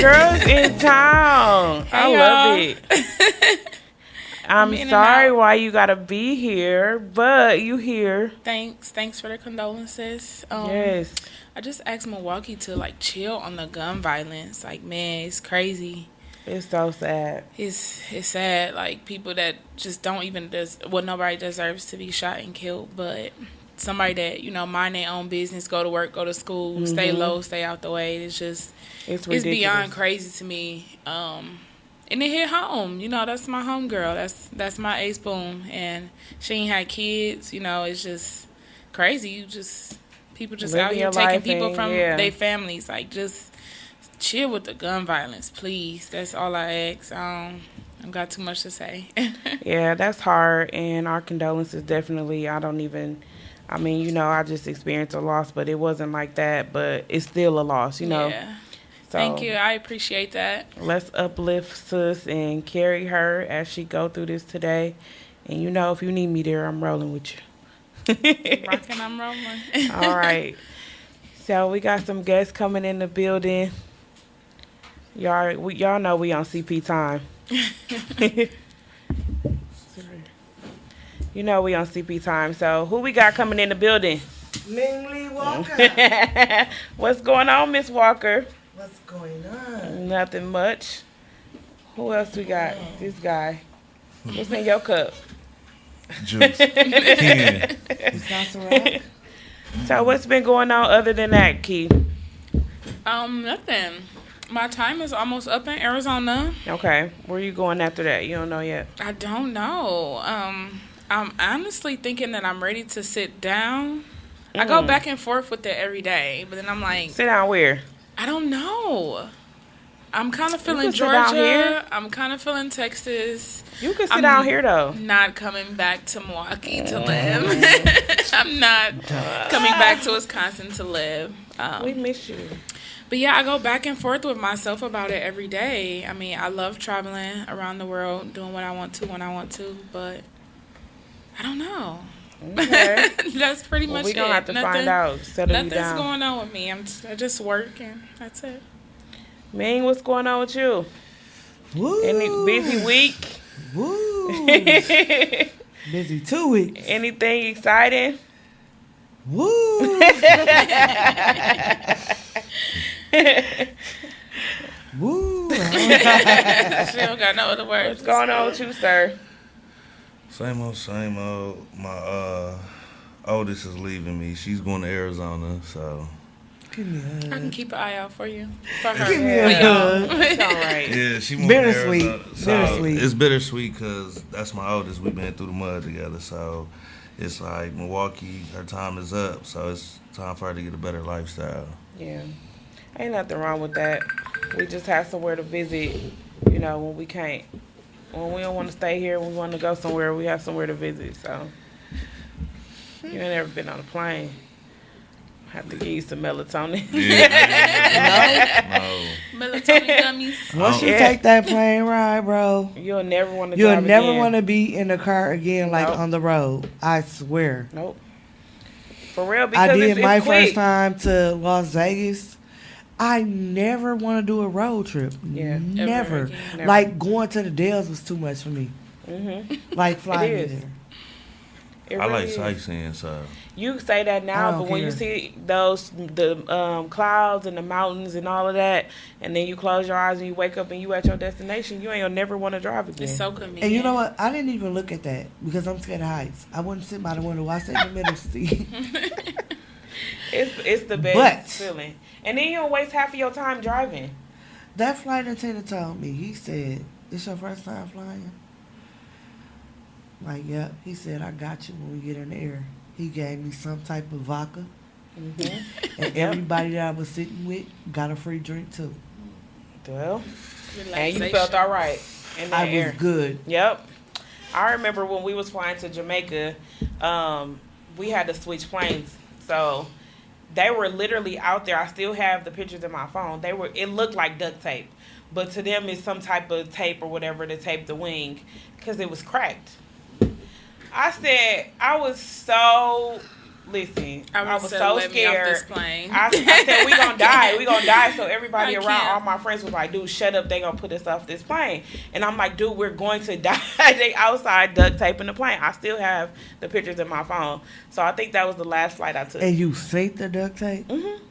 Girls in town. Hey, I love y'all. it. I'm sorry why you gotta be here, but you here. Thanks for the condolences. Yes. I just asked Milwaukee to like chill on the gun violence. Like, man, it's crazy. It's so sad. It's sad. Like, people that just don't even nobody deserves to be shot and killed, but somebody that, mind their own business, go to work, go to school, stay low, stay out the way. It's ridiculous. Beyond crazy to me. And it hit home. That's my home girl. That's my ace boom. And she ain't had kids. It's just crazy. People just out here taking people from their families. Like, just chill with the gun violence, please. That's all I ask. I don't got too much to say. Yeah, that's hard. And our condolences, definitely. I just experienced a loss, but it wasn't like that. But it's still a loss, Yeah. So, thank you. I appreciate that. Let's uplift sis and carry her as she go through this today. And if you need me there, I'm rolling with you. Rocking, I'm rolling. All right. So we got some guests coming in the building. Y'all know we on CP time. We on CP time. So who we got coming in the building? Mingley Walker. What's going on, Miss Walker? What's going on? Nothing much. Who else we got? This guy. What's in your cup? Juice. So what's been going on other than that, Key? Nothing. My time is almost up in Arizona. Okay. Where you going after that? You don't know yet? I don't know. I'm honestly thinking that I'm ready to sit down. I go back and forth with it every day, but then I'm like... Sit down where? I don't know. I'm kind of feeling Georgia. I'm kind of feeling Texas. You can sit down here, though. Not coming back to Milwaukee to live. I'm not coming back to Wisconsin to live. We miss you. But yeah, I go back and forth with myself about it every day. I mean, I love traveling around the world, doing what I want to when I want to, but I don't know. Okay. That's pretty much it. We gonna have to find out. Settle you down. Nothing's going on with me. I just work and that's it. Ming, what's going on with you? Woo. Any busy week? Woo. Busy 2 weeks. Anything exciting? Woo. Woo. She don't got no other words. What's going on with you, sir? Same old. My oldest is leaving me. She's going to Arizona, so... Give me a hug. I can keep an eye out for you. For her. Give me a hug. It's all right. Yeah, she moved Bittersweet. to Arizona. So Bittersweet. It's bittersweet because that's my oldest. We've been through the mud together, so it's like Milwaukee, her time is up, so it's time for her to get a better lifestyle. Yeah. Ain't nothing wrong with that. We just have somewhere to visit, when we can't. When we don't want to stay here, we want to go somewhere, we have somewhere to visit, so. You ain't never been on a plane. Have to give you some melatonin. Yeah. No. Melatonin gummies. Once you take that plane ride, bro, You'll never want to you'll drive never again. want to be in a car again, like Nope. on the road. I swear. Nope. For real, because I did it's my quick. first time to Las Vegas. I never want to do a road trip. Yeah. Never. Never. Like going to the Dells was too much for me. Mm-hmm. Like flying is. there. It I really like is. sightseeing, so... You say that I now, don't but when you care. see the clouds and the mountains and all of that, and then you close your eyes and you wake up and you at your destination, you ain't gonna never want to drive again. It's so convenient. And you know what? I didn't even look at that because I'm scared of heights. I wouldn't sit by the window. I sat in the middle seat. It's the best But- feeling, and then you don't waste half of your time driving. That flight attendant told me, he said, "This your first time flying?" Like, yep. He said, "I got you when we get in the air." He gave me some type of vodka. Mm-hmm. And everybody that I was sitting with got a free drink too. Well, and Relaxation. you felt all right in that I air. was good. Yep. I remember when we was flying to Jamaica, we had to switch planes. So they were literally out there. I still have the pictures in my phone. It looked like duct tape. But to them, it's some type of tape or whatever to tape the wing because it was cracked. I said, I was so listen, I I was was said, so let me off this scared. plane. I said, we gonna die. We gonna die. So everybody I around, can't. all my friends was like, dude, shut up. They gonna put us off this plane. And I'm like, dude, we're going to die. They outside duct taping the plane. I still have the pictures in my phone. So I think that was the last flight I took. And you synced the duct tape? Mm-hmm.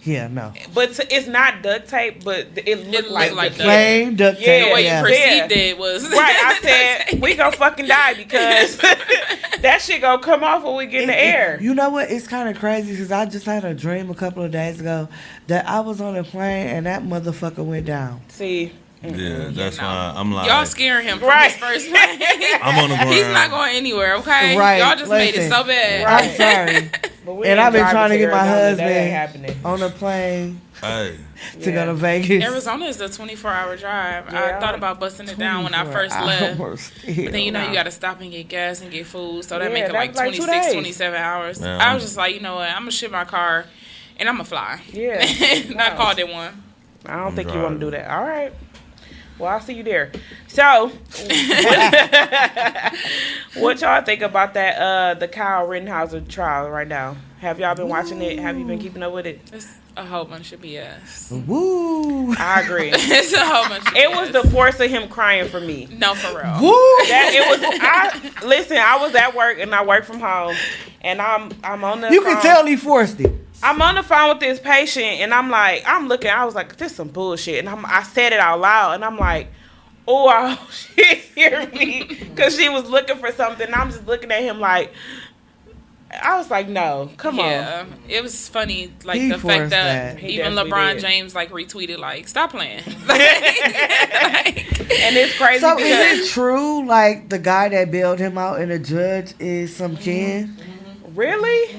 Yeah, no. But it's not duct tape, but it looked like like the that. Plain duct Yeah, tape. The way yeah. you perceived it was Right, I said, we gonna fucking die because that shit gonna come off when we get in the air. You know what? It's kind of crazy because I just had a dream a couple of days ago that I was on a plane and that motherfucker went down. See, Yeah, that's No. why I'm like, Y'all scaring him from Right. his first plane. I'm on the ground. He's not going anywhere, okay? Right, Y'all just made it listen. so bad. Right. I'm sorry. but we And ain't I've been driving trying to get my Arizona. That ain't husband happening. on a plane Hey, to Yeah. go to Vegas. Arizona is a 24-hour drive. Yeah. I thought about busting it down when I 24 first left. hours. But then, you know, No. you got to stop and get gas and get food. So that Yeah, make it that like was like 2 26, days. 27 hours. Man, I was just like, you know what? I'm going to ship my car and I'm going to fly. Yeah. And I No. called it one. I don't think you driving. want to do that. All right. Well, I'll see you there. So, what y'all think about that? The Kyle Rittenhauser trial right now. Have y'all been watching it? Have you been keeping up with it? It's a whole bunch of BS. Woo. I agree. It's a whole bunch of It BS. was the force of him crying for me. No, for real. Woo. That it was. Listen. I was at work and I work from home, and I'm on the. You phone. can tell he forced it. I'm on the phone with this patient, and I'm looking. I was like, this is some bullshit, and I said it out loud, and I'm like, oh, I hope she hear me, because she was looking for something. And I'm just looking at him like, I was like, no, come on. Yeah, it was funny, like He the fact forced that that. He even definitely LeBron did. James like retweeted, like, stop playing. And it's crazy So because is it true, like, the guy that bailed him out and the judge is some kin? really,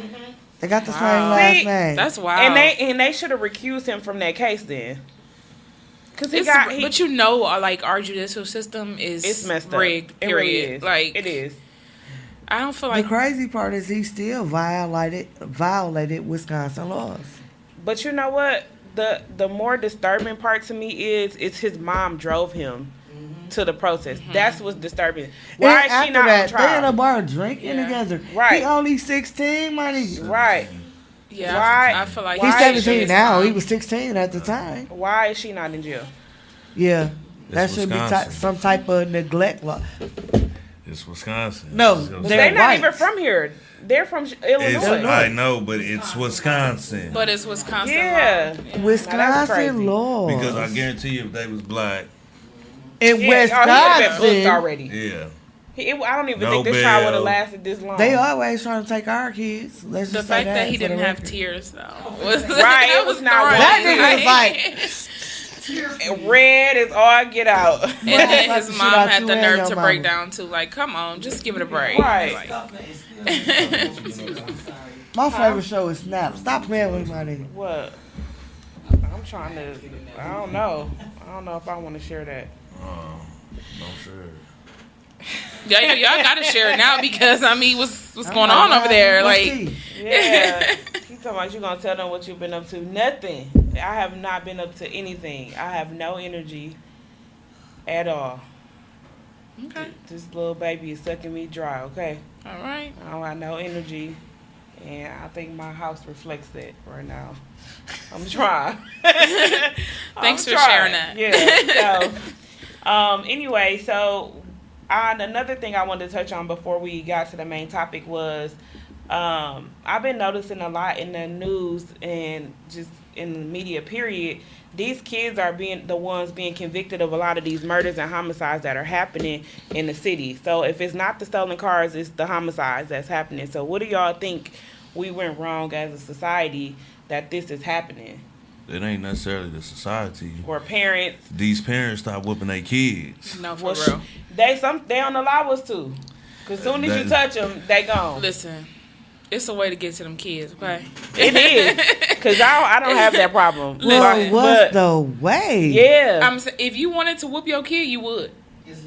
They got the same Wow. last See, name. That's wild. and they should have recused him from that case then, because But you know, like, our judicial system is it's messed up. rigged. It Period. really is. Like, it is. I don't feel The like crazy part is he still violated Wisconsin laws. But you know what? The more disturbing part to me is his mom drove him to the protest. That's what's disturbing. Why And is she not after on that, they in a trial? bar drinking Yeah. together. Right. He only 16, money. Right. yeah, Why- I feel like He's why is 17 she- now. He was 16 at the time. Why is she not in jail? Yeah. That It's should be Wisconsin. some type of neglect law. it's Wisconsin. No, It's gonna they're They're say- not white. even from here. They're from Illinois. It's, I know, but it's Wisconsin. But it's Wisconsin Yeah. law. Wisconsin crazy. laws. Because I guarantee you, if they was black, in Yeah, oh, he would have been booked Wisconsin, already. yeah. I don't even No think this trial would have bail. lasted this long. they always trying to take our kids. Let's The just say fact that he for the didn't have record. tears though was Right, it was not throwing That me. nigga was like, Red is all I get out. And then Like his the shit mom out had you the and nerve your to mama. break down too. Like, come on, just give it a break. Right. Like, my favorite show is Snap. Stop playing with my nigga. What? I'm trying to. I don't know. I don't know if I want to share that. No sure. yeah, y'all gotta share it now because I mean, what's going on over there? What's Like, tea? Yeah. He's talking about you gonna tell them what you've been up to. Nothing. I have not been up to anything. I have no energy at all. okay, This little baby is sucking me dry. Okay. all right. I don't have no energy, and I think my house reflects that right now. I'm trying. Thanks for sharing that. Yeah. So, anyway, so another thing I wanted to touch on before we got to the main topic was I've been noticing a lot in the news and just in the media period. These kids are being the ones being convicted of a lot of these murders and homicides that are happening in the city. So if it's not the stolen cars, it's the homicides that's happening. So what do y'all think we went wrong as a society that this is happening? It ain't necessarily the society. Or parents, These parents stop whipping their kids. No, for well, real. they don't allow us to. Cause soon as you touch them, they gone. Listen, it's a way to get to them kids. Okay. It is. Cause I don't have that problem. Well, But, what's the way? yeah. If you wanted to whoop your kid, you would.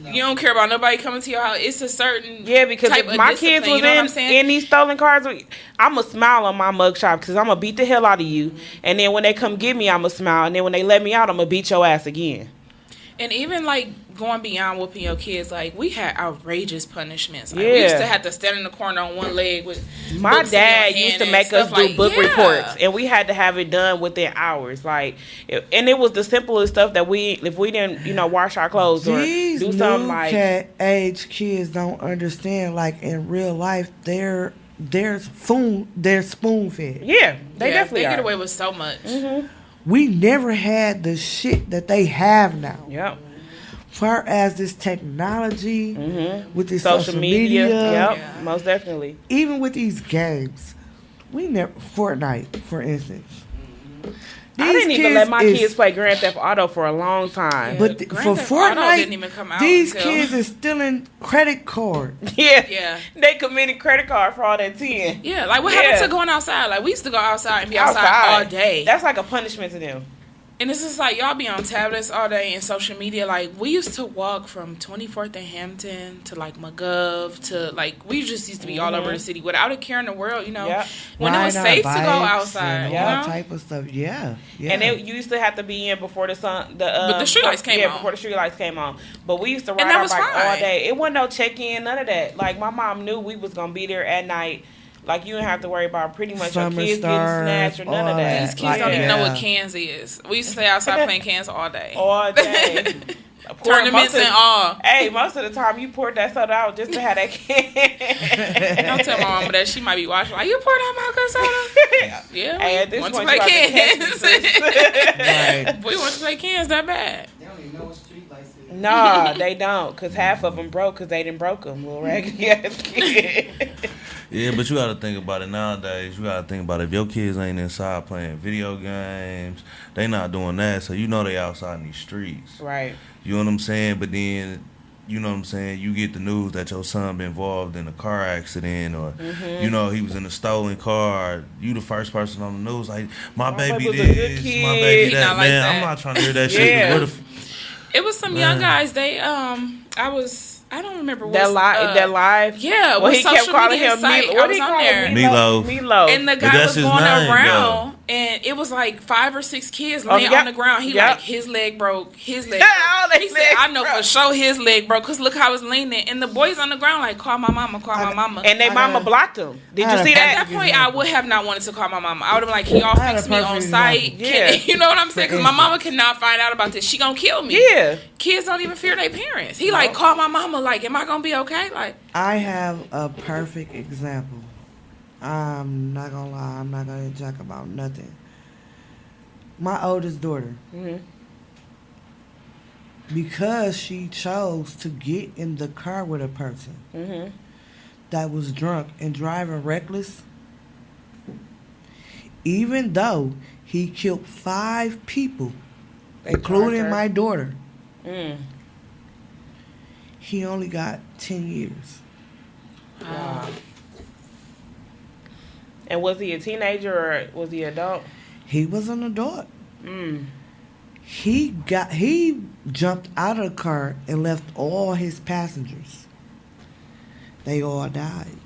You don't care about nobody coming to your house. It's a certain Yeah, because type if of my discipline, kids was you know what I'm saying? in these stolen cars, I'ma smile on my mugshot because I'ma beat the hell out of you. And then when they come get me, I'ma smile. And then when they let me out, I'ma beat your ass again. And even like going beyond whooping your kids, like we had outrageous punishments. Like, we used to have to stand in the corner on one leg with My books in your dad hand used to and make us stuff do like- book yeah. reports, and we had to have it done within hours. Like, and it was the simplest stuff that if we didn't, wash our clothes These or do something new like. age kids don't understand. Like in real life, they're spoon fed. Yeah, they Yeah, definitely they are. get away with so much. We never had the shit that they have now. Yep. Far as this technology with this Social media. Yep. Yeah. Most definitely. even with these games, we never Fortnite, for instance. I didn't even kids let my is- kids play Grand Theft Auto for a long time. But Yeah, for Grand Theft Auto Fortnite, didn't even come out these until- kids is stealing credit cards. Yeah. Yeah. They committed credit card fraud at 10. Yeah, like what Yeah. happened to going outside? Like we used to go outside and be outside all day. That's like a punishment to them. And it's just like y'all be on tablets all day and social media. Like we used to walk from 24th and Hampton to like McGov to like we just used to be all over the city without a care in the world, Yep. When it was Riding our safe to go bikes outside, and you all know. type of stuff. Yeah. And it used to have to be in before the sun. But the streetlights came on. before the streetlights came on. But we used to ride And that our was bike all fine. day. It wasn't no check-in, none of that. Like, my mom knew we was going to be there at night. Like, you didn't have to worry about pretty much Summer your kids stars, getting snatched or none of all that. that. These kids Like, don't even know yeah. what cans is. We used to stay outside playing cans all day. All day. Tournaments and all. Hey, most of the time you poured that soda out just to have that can. Don't tell my mama that she might be watching. Like, you poured out my soda? Yeah. Hey, at this want to point, play you about to catch cans. Right. We want to play cans that bad. They don't even know what street lights is. Nah, they don't, because half of them broke because they didn't broke them, little raggedy ass kid. Yeah, but you gotta think about it nowadays. You gotta think about it. If your kids ain't inside playing video games, they not doing that. So you know they outside in these streets. Right. You know what I'm saying? But then, you know what I'm saying, you get the news that your son been involved in a car accident or, you know, he was in a stolen car. You the first person on the news like, my baby was a good this, kid. my baby He that. not like Man, that. I'm not trying to hear that Yeah. shit. 'Cause what if, It was some young guys. They I don't remember what That live. Yeah, Well, what he kept social calling media him site? Milo. I What was he on call there. him? Milo. Milo. And the But guy that's was his going name, around, and it was like 5 or 6 kids laying yep. on the ground. He Yep. like his leg broke, his leg. All Broke. they He said, legs "I know broke." for sure his leg broke, cause look how it's leaning." And the boys on the ground like, "Call my mama, call my mama." And they I mama gotta- blocked him. Did I you gotta- see at that? that point, I would have not wanted to call my mama. I would have been like, "Can y'all I had fix a me on perfect site?" example. Yeah. You know what I'm saying? Because my instance. mama cannot find out about this. She gonna kill me. Yeah. Kids don't even fear their parents. He like, "Call my mama. Like, am I gonna be okay?" Like, I have a perfect example. I'm not gonna lie. I'm not gonna talk about nothing. My oldest daughter, Mhm. because she chose to get in the car with a person Mhm. that was drunk and driving reckless, even though he killed 5 people, They charged including her. my daughter, Mm. he only got 10 years. Wow. And was he a teenager or was he adult? He was an adult. Mm. He jumped out of the car and left all his passengers. They all died.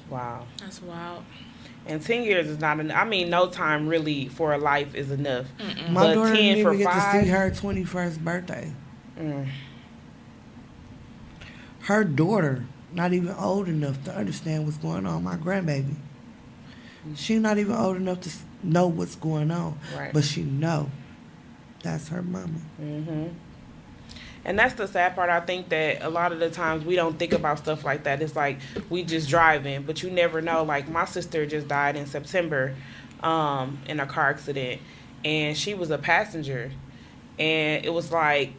Wow. that's wild. And 10 years is not enough. I mean, no time really for a life is enough. My But daughter 10 didn't for even get to 5? see her 21st birthday. Mm. Her daughter, not even old enough to understand what's going on. My grandbaby, she not even old enough to know what's going on, Right. but she know that's her mama. Mhm. And that's the sad part. I think that a lot of the times we don't think about stuff like that. It's like we just driving, but you never know. Like my sister just died in September in a car accident, and she was a passenger. And it was like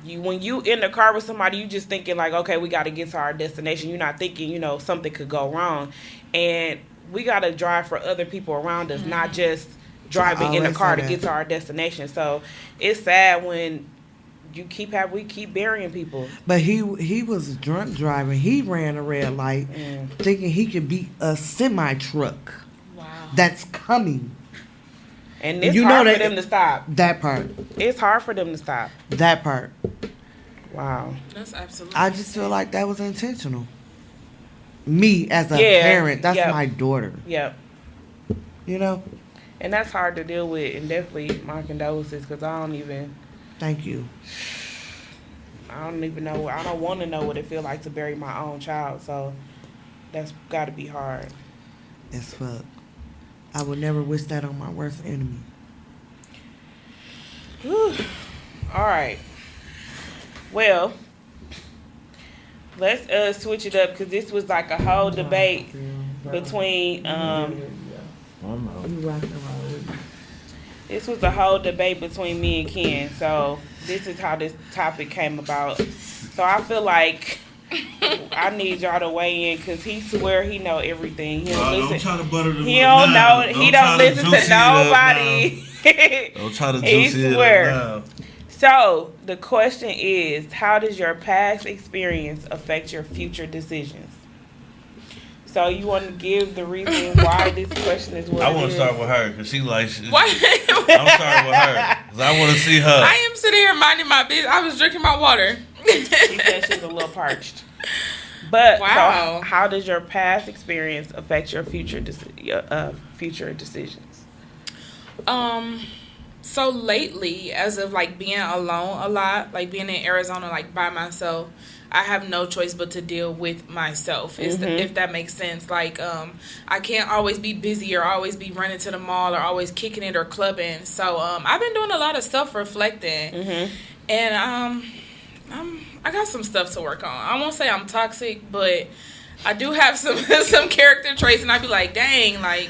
when you in the car with somebody, you just thinking like, okay, we got to get to our destination. You're not thinking, something could go wrong, and we got to drive for other people around us, not just driving in the always car say to that. get to our destination. So it's sad when we keep burying people. But he was drunk driving. He ran a red light, thinking he could beat a semi truck Wow. that's coming. And it's You know hard that- for them to stop. That part. It's hard for them to stop. That part. Wow. That's absolutely. I just feel like that was intentional. Me as a Yeah, parent, that's yep. my daughter. Yep. You know? And that's hard to deal with. And definitely my condolences, because I don't even Thank you. I don't even know. I don't want to know what it feels like to bury my own child. So that's got to be hard. As fuck. I would never wish that on my worst enemy. Whew. All right. Well, let's switch it up because this was like a whole debate between this was a whole debate between me and Ken. So this is how this topic came about. So I feel like I need y'all to weigh in because he swear he know everything. He don't listen. Don't try to butter the He don't know. He don't listen to juicy it up nobody. now. Don't try to He juicy it swear. up now. So the question is, how does your past experience affect your future decisions? So you want to give the reason why this question is what I it want is? to start with her because she like. What? I'm starting with her because I want to see her. I am sitting here minding my business. I was drinking my water. She said she's a little parched. But Wow. so how does your past experience affect your future future decisions? So lately, as of like being alone a lot, like being in Arizona like by myself, I have no choice but to deal with myself. If that makes sense. Like I can't always be busy or always be running to the mall or always kicking it or clubbing. So I've been doing a lot of self reflecting, and I got some stuff to work on. I won't say I'm toxic, but I do have some some character traits, and I be like, dang, like.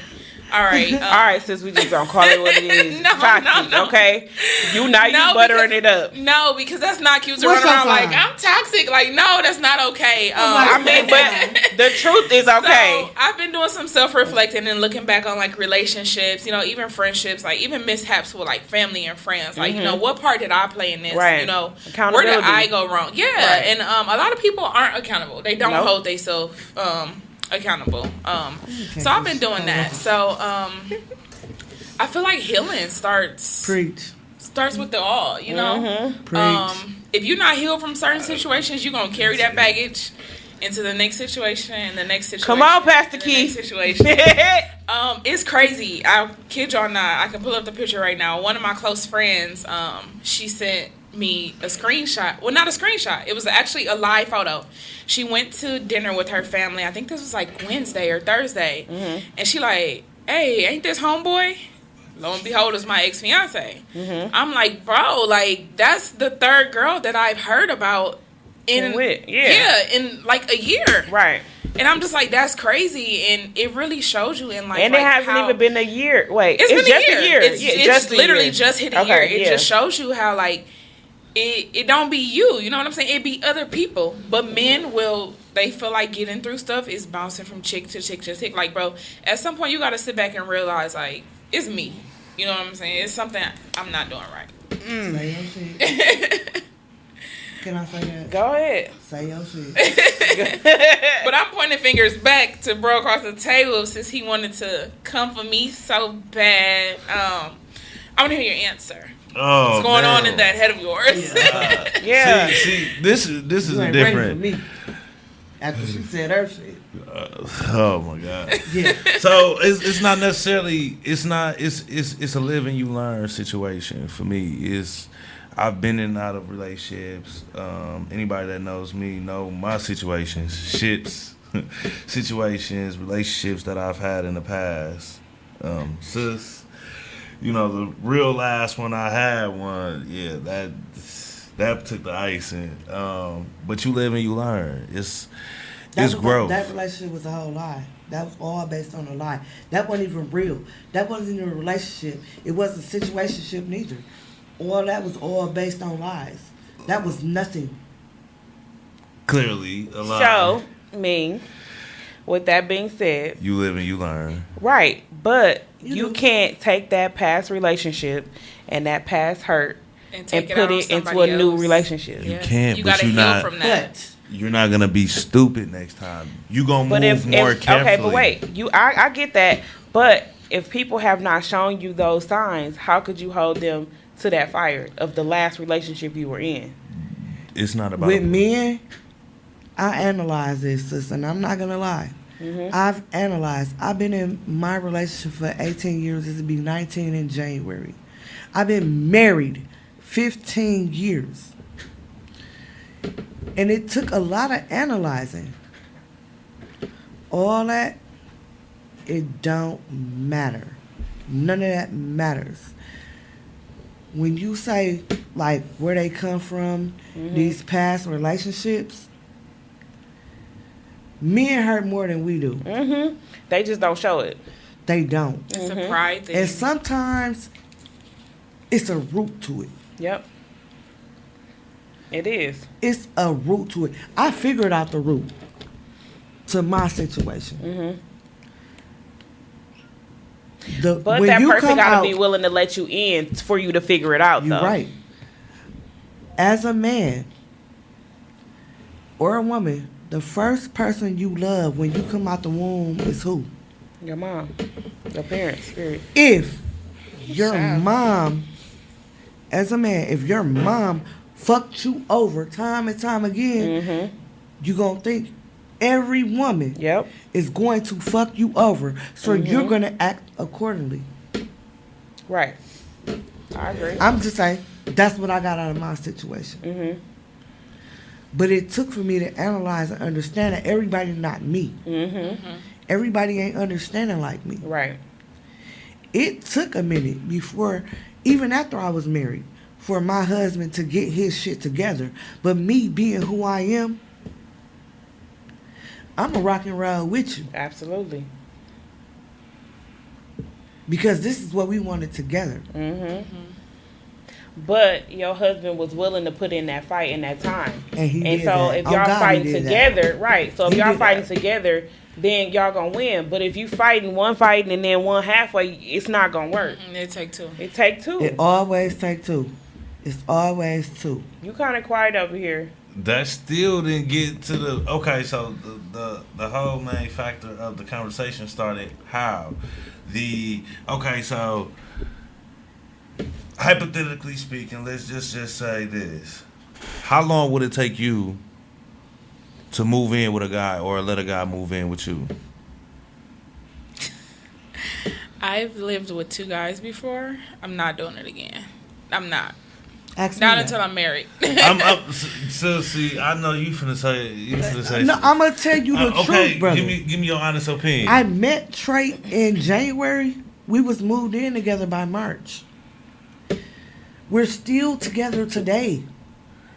All right. All right, sis, we just gonna call it what it is. No, Toxic, no. okay? You No, buttering because- it up. No, because that's not cute to What's run around your like, sign? I'm toxic. Like, no, that's not okay. I mean, but the truth is okay. So, I've been doing some self-reflecting and looking back on, like, relationships, you know, even friendships, like, even mishaps with, like, family and friends. Like, you know, what part did I play in this? Right. You know, where Accountability. did I go wrong? Yeah, Right. and a lot of people aren't accountable. They don't Nope. hold themselves accountable. So I've been doing that. So I feel like healing starts Preach. with the all, you know? Preach. If you're not healed from certain situations, you're going to carry that baggage into the next situation and the next situation. Come on, Pastor and the Keith. next situation. It's crazy. I kid y'all not. I can pull up the picture right now. One of my close friends, she sent me a screenshot. Well, not a screenshot. It was actually a live photo. She went to dinner with her family. I think this was like Wednesday or Thursday. And she like, hey, ain't this homeboy? Lo and behold, it's my ex-fiance. I'm like, bro, like, that's the third girl that I've heard about in like a year. Right. And I'm just like, that's crazy. And it really shows you in like, And like it hasn't how, even been a year. Wait, it's been just a year. It's just a literally year. just hit a Okay, year. It yeah. just shows you how like it don't be you. You know what I'm saying? It be other people. But men they feel like getting through stuff is bouncing from chick to chick to chick. Like, bro, at some point you got to sit back and realize like it's me. You know what I'm saying? It's something I'm not doing right. Say your shit. Can I say that? Go ahead. Say your shit. But I'm pointing fingers back to bro across the table since he wanted to come for me so bad. I want to hear your answer. Oh, What's going on man. in that head of yours? Yeah. See, this is You a ain't different. ready for me. After she said her shit. Oh my god. Yeah. So it's not necessarily it's a live and you learn situation for me. I've been in and out of relationships. Anybody that knows me know my situations, situations, relationships that I've had in the past. Sis, you know, the real last one I had yeah, that took the icing. But you live and you learn. It's growth. That relationship was a whole lie. That was all based on a lie. That wasn't even real. That wasn't even a relationship. It wasn't a situationship neither. All that was all based on lies. That was nothing. Clearly a lie. So, with that being said, You live and you learn. right, but You you do. can't take that past relationship and that past hurt and take put out on it into somebody a new else. relationship. You can't, You but gotta you heal not- from that. But You're not gonna be stupid next time. You gonna But move more carefully. okay, but wait, I get that, but if people have not shown you those signs, how could you hold them to that fire of the last relationship you were in? It's not about with men, I analyze this, sis, and I'm not gonna lie. I've analyzed. I've been in my relationship for 18 years. This will be 19 in January. I've been married 15 years. And it took a lot of analyzing. All that, it don't matter. None of that matters. When you say, like, where they come from, these past relationships, men hurt more than we do. Mm-hmm. They just don't show it. They don't. It's a pride thing. And sometimes it's a root to it. Yep. It is. It's a root to it. I figured out the root to my situation. Mm-hmm. But that you person come got to out, be willing to let you in for you to figure it out, you're though. right. As a man or a woman, the first person you love when you come out the womb is who? Your mom. Your parents, period. If your Child. mom, as a man, if your mom fucked you over time and time again, Mm-hmm. you gonna think every woman Yep. is going to fuck you over. So you're Mm-hmm. gonna act accordingly. Right. I agree. I'm just saying, that's what I got out of my situation. Mm-hmm. But it took for me to analyze and understand that everybody's not me. Mm-hmm. Everybody ain't understanding like me. Right. It took a minute before, even after I was married, for my husband to get his shit together. But me being who I am, I'm a rock and roll with you. Absolutely. Because this is what we wanted together. Mm-hmm. But your husband was willing to put in that fight in that time. And he And did so that. if Oh, y'all God, fighting he did together, right. So if He y'all did fighting that. together, then y'all gonna win. But if you fighting one fighting and then one halfway, it's not gonna work. It take two. It take two. It always take two. It's always two. You kind of quiet over here. That still didn't get to the okay. So the whole main factor of the conversation started how so hypothetically speaking, let's just say this: how long would it take you to move in with a guy or let a guy move in with you? I've lived with 2 guys before. I'm not doing it again. I'm not. Ask me Not that. until I'm married. So see, I know you finna say. No, I'm gonna tell you the okay, truth, brother. give me your honest opinion. I met Trey in January. We was moved in together by March. We're still together today.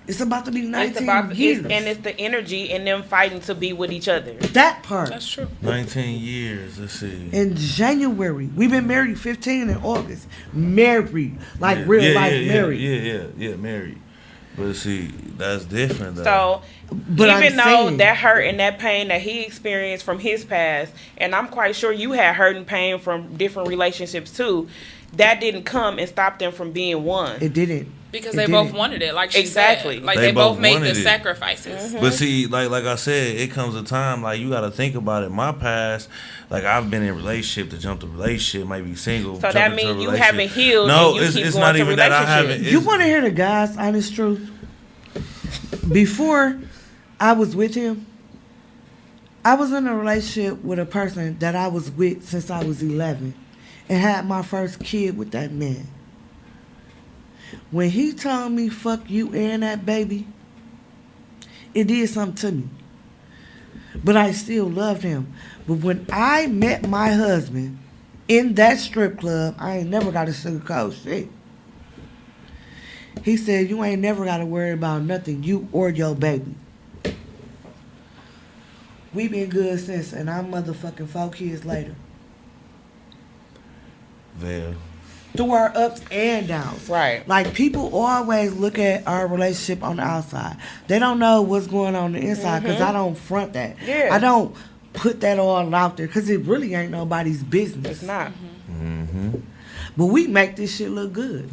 It's about to be 19 It's about years. and it's the energy and them fighting to be with each other. that part. That's true. 19 years. Let's see. In January. We've been married 15 in August. Married. Like real life married. Yeah, married. But see, that's different though. So But even I'm though saying- that hurt and that pain that he experienced from his past, and I'm quite sure you had hurt and pain from different relationships too, that didn't come and stop them from being one. It didn't. Because It they both didn't. wanted it, like she Exactly. said. Like They they both both made wanted the it. sacrifices. But see, like I said, it comes a time like you got to think about it. My past, like I've been in a relationship to jump to relationship, might be single. So jump that into a means you relationship. haven't healed No, and you it's, keep it's going not to even that I relationships. haven't. You It's- want to hear the guy's honest truth? Before I was with him, I was in a relationship with a person that I was with since I was 11 and had my first kid with that man. When he told me, fuck you and that baby, it did something to me. But I still loved him. But when I met my husband in that strip club, I ain't never got a sugarcoat shit. He said, you ain't never got to worry about nothing, you or your baby. We been good since, and I'm motherfucking 4 kids later. There. Through our ups and downs. Right. Like, people always look at our relationship on the outside. They don't know what's going on the inside because I don't front that. Yeah. I don't put that all out there because it really ain't nobody's business. It's not. But we make this shit look good.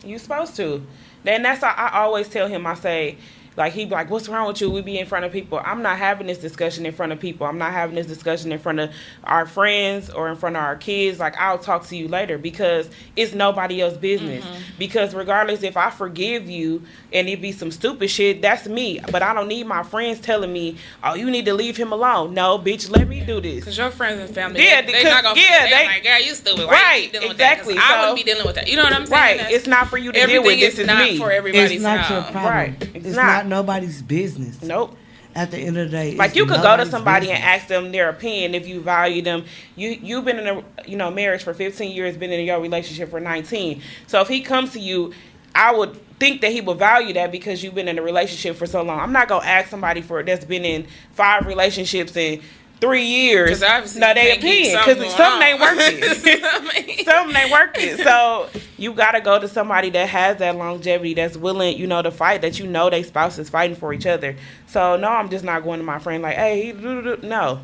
You supposed to. Then that's how I always tell him. I say, Like, he'd be like, what's wrong with you? We be in front of people. I'm not having this discussion in front of people. I'm not having this discussion in front of our friends or in front of our kids. Like, I'll talk to you later because it's nobody else's business. Because regardless if I forgive you and it be some stupid shit, that's me. But I don't need my friends telling me, oh, you need to leave him alone. No, bitch, let me do this. Because your friends and family, Yeah, they not going to they like, girl, you stupid. Why Right, you keep dealing exactly. with that? 'Cause I So- wouldn't be dealing with that. You know what I'm saying? Right. That's- It's not for you to deal with. everything This is is not me. for everybody's It's not your house. problem. Right. It's, It's not. not. Nobody's business. Nope. At the end of the day, Like, it's you could go to nobody's somebody business. and ask them their opinion if you value them. You've been in a marriage for 15 years, been in your relationship for 19. So if he comes to you, I would think that he would value that because you've been in a relationship for so long. I'm not gonna ask somebody that's been in 5 relationships in 3 years. 'Cause obviously No, you they can't keep opinion something because going something ain't on. working. Something ain't working. So you gotta go to somebody that has that longevity, that's willing, to fight, that they spouse is fighting for each other. So no, I'm just not going to my friend like, hey, no.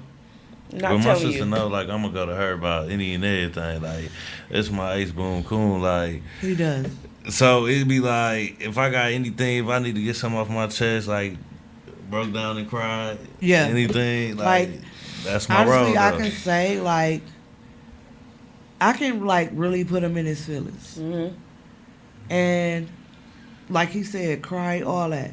Not But my telling sister you. know, like, I'm gonna go to her about any and everything. Like, it's my ace boom coon. Like, He does. so it'd be like, if I got anything, if I need to get something off my chest, like, broke down and cried, Yeah. anything, Like, that's my role. Honestly, I though. can say, like, I can, like, really put him in his feelings. Mhm. And, like he said, cry, all that.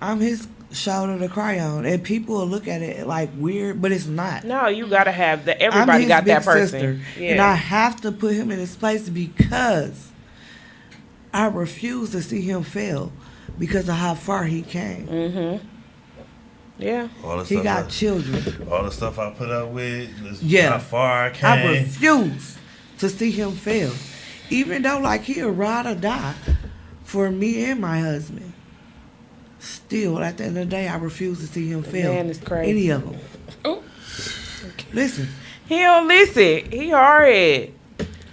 I'm his shoulder to cry on. And people will look at it like weird, but it's not. No, you gotta have that. I'm Everybody his got big that person. sister. Yeah. And I have to put him in his place because I refuse to see him fail because of how far he came. Mhm. Yeah. All the He stuff got children. all the stuff I put up with, Yeah. how far I came. I refuse to see him fail. Even though, like, he'll ride or die for me and my husband. Still, at the end of the day, I refuse to see him fail. Man is crazy. Any of them. Oh, Listen, He don't listen. He hard.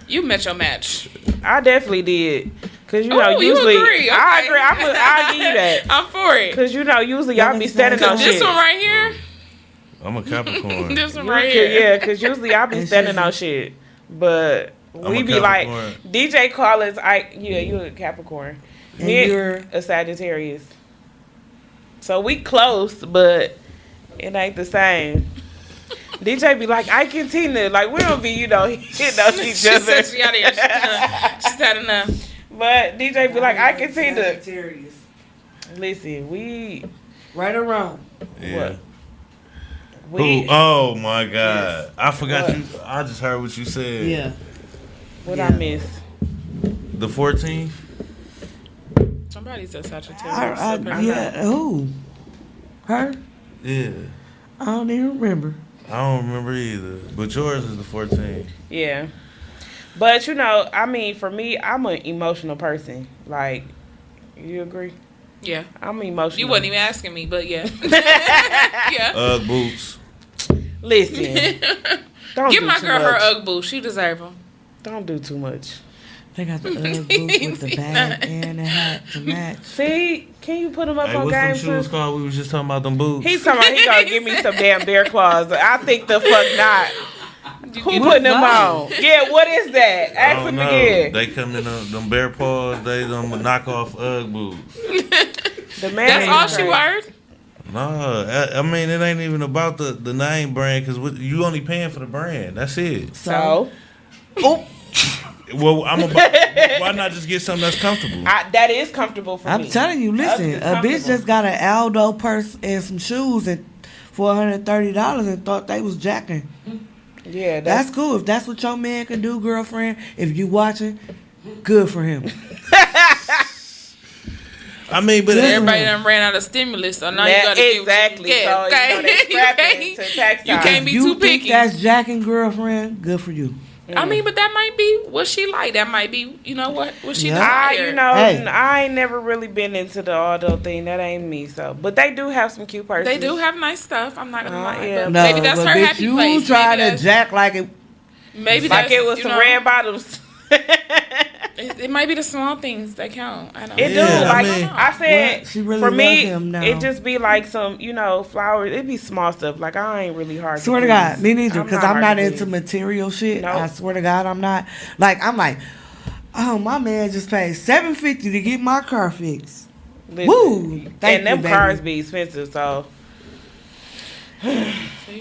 you met your match. I definitely did. Cause You usually agree. I Okay. agree. I'll give you that. I'm for it. Cause usually y'all be standing on This shit. one right here, I'm a Capricorn. this one You right could- here. yeah, cause usually y'all be And standing she's- on shit. But I'm we a be like Capricorn. DJ Collins. You a Capricorn. And Me you're- a Sagittarius. So we close, but it ain't the same. DJ be like, Ike and Tina, like we don't be, hitting on each She other. said she out here. She's had enough. But DJ be like, Ike and Tina. Sagittarius. Listen, we Right or wrong? Yeah. we Who? Oh my God! Yes. I forgot What? you. I just heard what you said. Yeah. what Yeah. I miss. The 14th. Somebody said Sagittarius. Yeah. Who? Her? Yeah. I don't even remember. I don't remember either. But yours is the 14th. Yeah. But for me, I'm an emotional person. Like, you agree? Yeah. I'm emotional. You wasn't even asking me, but yeah. yeah. Boots. Listen. Don't Give do my too girl much. her Ugg boots. She deserve them. Don't do too much. They got the Ugg boots with the bag and the hat to match. See, can you put him up Hey, on what's them game? shoes Sis? called? We was just talking about them boots. He's talking about he gonna give me some damn bear claws. I think the fuck not. Who putting them on? Yeah, what is that? I Ask don't him know. again. They come in them bare paws. They them knock off Ugg boots. The man That's ain't all she crazy. worth. No, I mean it ain't even about the name brand because you only paying for the brand. That's it. So, Well, why not just get something that's comfortable? that is comfortable for me. I'm telling you, listen, That's a bitch comfortable. just got an Aldo purse and some shoes at $430 and thought they was jacking. Yeah, That's cool. If that's what your man can do, girlfriend, if you watching, good for him. I mean, but Everybody done ran out of stimulus, so now you gotta get exactly. what you So, get, okay? they scrapping You to can't- tax you time. can't be you too think picky. that's jacking, girlfriend, good for you. I mean, but that might be what she like. That might be, what she Yeah. desired. Hey. I ain't never really been into the auto thing. That ain't me. So, but they do have some cute purses. They do have nice stuff. I'm not gonna lie. yeah. But No, maybe that's but her bitch, happy you place. try Maybe to that's, jack like it. maybe like that's, it was some red bottoms. It might be the small things that count. I don't It do. Yeah, I Like mean- I said, What? She really for me, love him now. it just be like some, flowers. It be small stuff. Like I ain't really hard. Swear to please. God, me neither, because I'm hard not to into please. material shit. Nope. I swear to God, I'm not. Like, I'm like, oh, my man just paid $750 to get my car fixed. Listen, Woo! Thank and them you, baby. cars be expensive, so. So you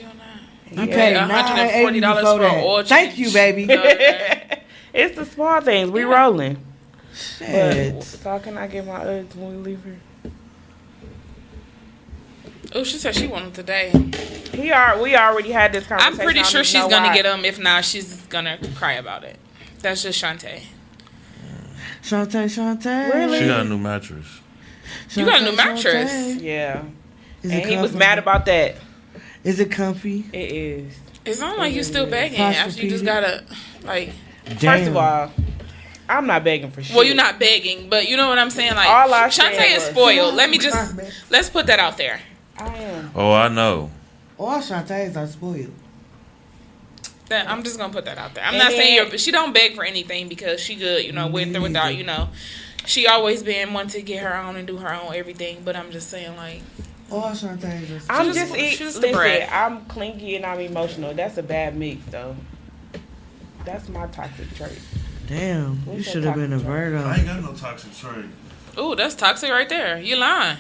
on that? You paid $140 $9.80 for for an oil that. Thank change. you, baby. Okay. It's the small things. We Yeah. rolling. But, Shit. so can I get my Uggs when we leave here? Oh, she said she wanted today. We already had this conversation. I'm pretty I don't sure even she's know gonna why. get them. If not, she's gonna cry about it. That's just Shantae. Shantae. Really? She got a new mattress. You got a new Shantae, mattress. Shantae. Yeah. Is And it he was comfy? mad about that. Is it comfy? It is. It's not like you still begging Posture after you just Peter. gotta like. First of all, I'm not begging for shit. Well, you're not begging, but you know what I'm saying. Like All I said Shantae is was- spoiled. Let me just let's put that out there. I am. Oh, I know. All Shantaes are spoiled. That I'm just gonna put that out there. I'm And not then- saying but she don't beg for anything because she good, you know, with or without, you know. She always been one to get her own and do her own everything. But I'm just saying, like, All Shantaes are spoiled. I'm She's just, just the listen, brat. I'm clingy and I'm emotional. That's a bad mix, though. That's my toxic trait. Damn, you What's should your have been a toxic trait? Virgo. I ain't got no toxic trait. ooh, that's toxic right there. You lying?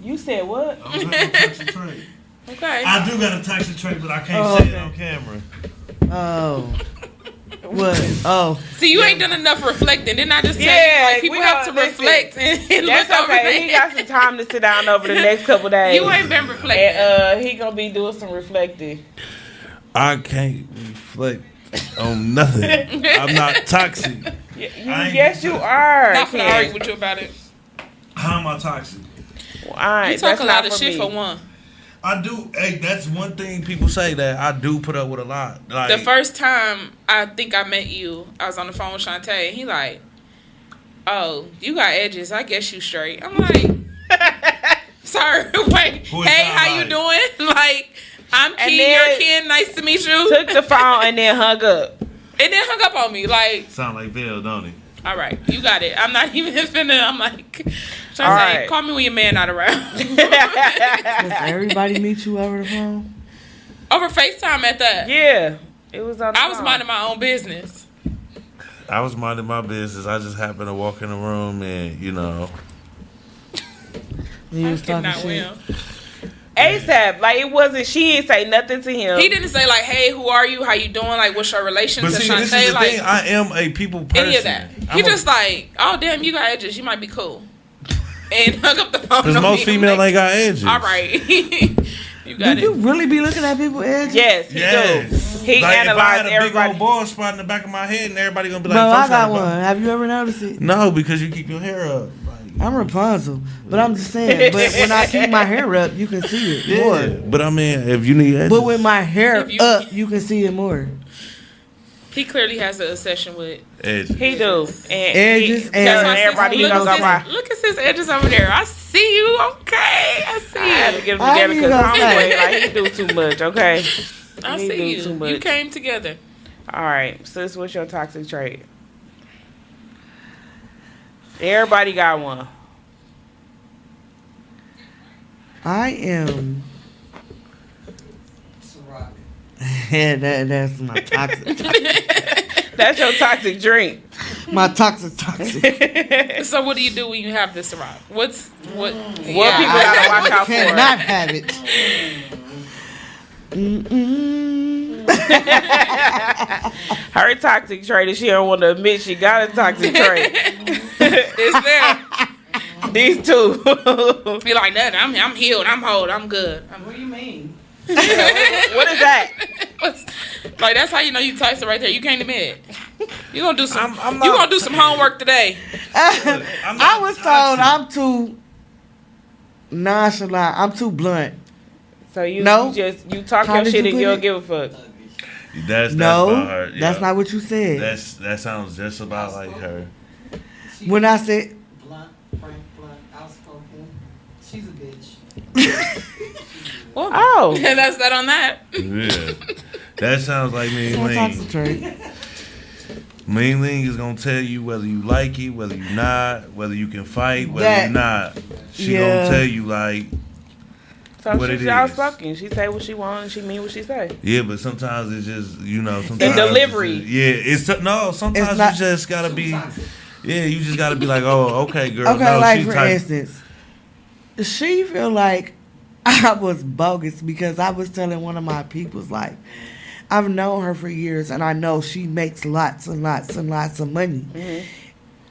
You said what? I don't have no toxic trait. Okay. I do got a toxic trait, but I can't Oh, say it okay. on camera. Oh. What? Oh. See, you ain't done enough reflecting. Didn't I just tell Yeah, you? Like, people we have to don't- listen, reflect and That's look over okay. He things. got some time to sit down over the next couple days. You ain't been reflecting. And he gonna be doing some reflecting. I can't reflect on nothing. I'm not toxic. I ain't- Yes, you are. Not gonna Ken. argue with you about it. How am I toxic? All right, You talk that's a lot not of shit me. for one. I do. Hey, that's one thing people say that I do put up with a lot. Like The first time I think I met you, I was on the phone with Shantae. He like, oh, you got edges. I guess you straight. I'm like, sorry, wait. Who is Hey, that how you like? doing? Like, I'm And Key, then- you're Ken. Nice to meet you. Took the phone and then hung up. And then hung up on me. Like, sound like Bill, don't he? all right, you got it. I'm not even finna. I'm like, Shantae, All right. call me when your man not around. Does everybody meet you over the phone? Over FaceTime at that. Yeah, it was on. The I was phone. minding my own business. I was minding my business. I just happened to walk in the room and You I was could talking not shit. win. ASAP. Like it wasn't. She didn't say nothing to him. He didn't say like, "Hey, who are you? How you doing? Like, what's your relation But to see, this is Shantae?" the Like, thing. I am a people person. any of that. He just like, "Oh, damn, you got edges. You might be cool," and hung up the phone. because on most me. I'm female like, ain't got edges. All right, you got Do it. you really be looking at people's edges? Yes, he Yes. do. He like, if I analyzed had a everybody. big old bald spot in the back of my head, and everybody gonna be like, Bro, I "Fuck got her, one. bro." Have you ever noticed it? No, because you keep your hair up. Like, I'm Rapunzel, but I'm just saying. But when I keep my hair up, you can see it more. yeah. But I mean, if you need edges, But with my hair If you- up, you can see it more. He clearly has an obsession with edges. He do. And Edges he and- telling That's why everybody he look, gonna go at by. look at his edges over there. I see you. Okay, I see I had to you. get him I together ain't because gonna homeboy, say. like he do too much. Okay. I He see do you. too much. You came together. All right, sis, what's your toxic trait? Everybody got one. I am. Yeah, that's my toxic. That's your toxic drink. My toxic. So what do you do when you have this around? What? What people gotta watch out Cannot for? have it. Mm-mm. Her toxic trait is she don't want to admit she got a toxic trait. It's there. These two. Be like that. I'm healed. I'm whole. I'm good. What do you mean? What is that? Like that's how you know you toxic right there. You can't admit it. You gonna do some. I'm You not- gonna do some homework today. I'm not I was told toxic. I'm too nonchalant. I'm too blunt. So you No. you talk How your did shit you and put you don't it? give a fuck. That's No, about her. Yeah. that's not what you said. That sounds just about like her. When I said, Blunt, frank, blunt, outspoken. She's a bitch. Well, Oh. that's that on that. Yeah, that sounds like Mean my toxic Ling. trait. Mean Ling is gonna tell you whether you like it, whether you not, whether you can fight, whether That- you not. She yeah. gonna tell you like, So What it she's is. outspoken. She say what she want and she mean what she say. yeah, but sometimes it's just sometimes delivery. it's just- yeah, it's no. Sometimes It's not- you just gotta be. Yeah, you just gotta be like, oh, okay, girl. Okay, no, like she for type. instance, she feel like I was bogus because I was telling one of my peoples like, I've known her for years and I know she makes lots and lots and lots of money. Mm-hmm.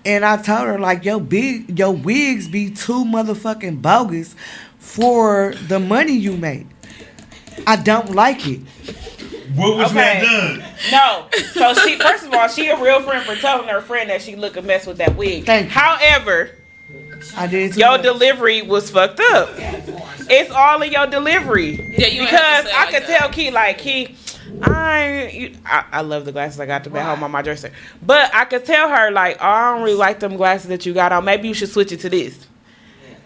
And I told her like, your wigs be too motherfucking bogus for the money you make. I don't like it. What was Okay. that done? No. So she, first of all, she a real friend for telling her friend that she look a mess with that wig. Thank you. However, I did too your much. delivery was fucked up. It's all in your delivery. Yeah, you ain't have to because say it I like could that. tell Key like Key. I love the glasses I got to back home on my dresser, but I could tell her like, oh, I don't really like them glasses that you got on. Maybe you should switch it to this.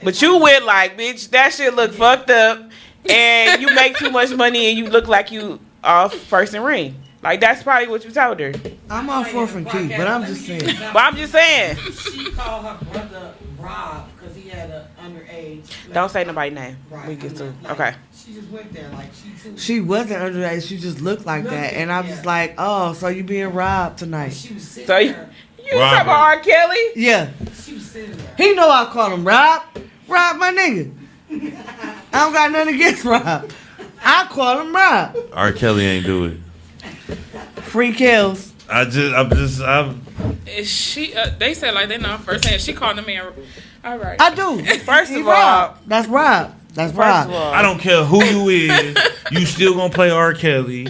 But you went like, bitch, that shit look fucked up, and you make too much money, and you look like you off first and ring. Like that's probably what you told her. I'm on fourth and key, but I'm just saying. But I'm just saying, She called her brother Rob because he had an underage. don't say nobody's name. Right, We get to like, okay. She just went there like she too. She wasn't underage. She just looked like that, and I was just like, "Oh, so you being robbed tonight?" She was sitting So you there. talking about R. Kelly? Yeah, She was sitting there. he know I call him Rob. Rob, my nigga. I don't got nothing against Rob. I call him Rob. R. Kelly ain't do it. Free kills. I'm Is she? They said like they know first hand. She called the man. All right. I do. First He of all, Rob. That's Rob. That's first Rob. of all, I don't care who you is, you still gonna play R. Kelly.